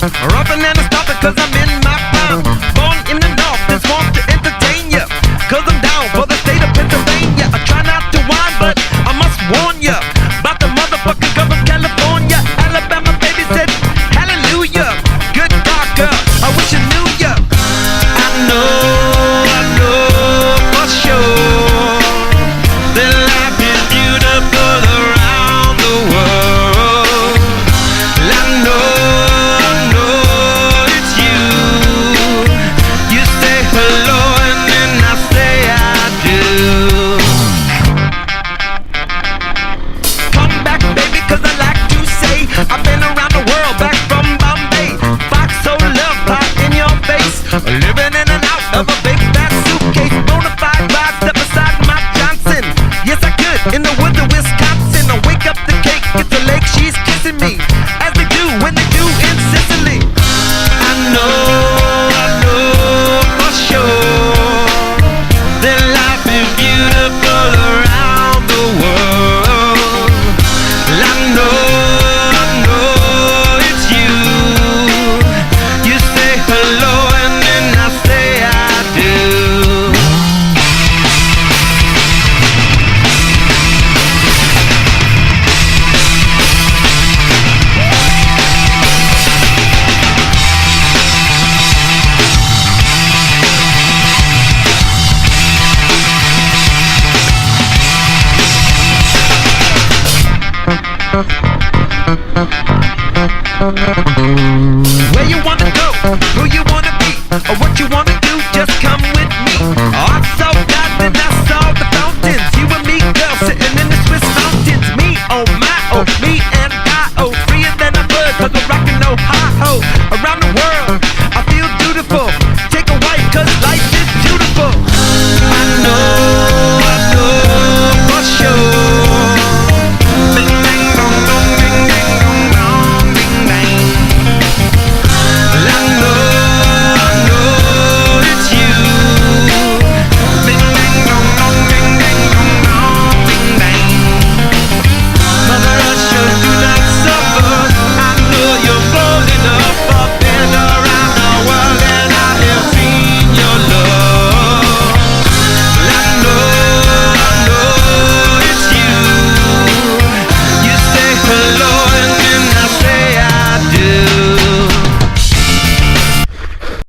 Rubbing and a stopping cause I'm in my prime. Born in the north, just want to entertain ya. Cause I'm down for the state of Pennsylvania. I try not to whine, but I must warn ya about the motherfucking girl from California. Alabama baby said, hallelujah. Good God, girl, I wish you knew ya. I know for sure that life is beautiful around the world. I know it's you. You say hello and then I say I do. Come back, baby, cause I like to say I've been around the world, back from Bombay. Fox so love pop in your face. Living in and out of a big fat suitcase. Bonafide ride, step aside my Johnson. Yes, I could, in the woods of Wisconsin. I wake up the cake, get the lake, she's kissing me. As they do when they do in Sicily. I know for sure that life is beautiful around the world. I know it's you. You say hello and then I say I do. Where you wanna go, who you wanna be, or what you wanna do, just come with me. I saw God and I saw the fountains. You and me, girl, sitting in the Swiss mountains. Me, oh my, oh me and I, oh freer than a bird, cause we're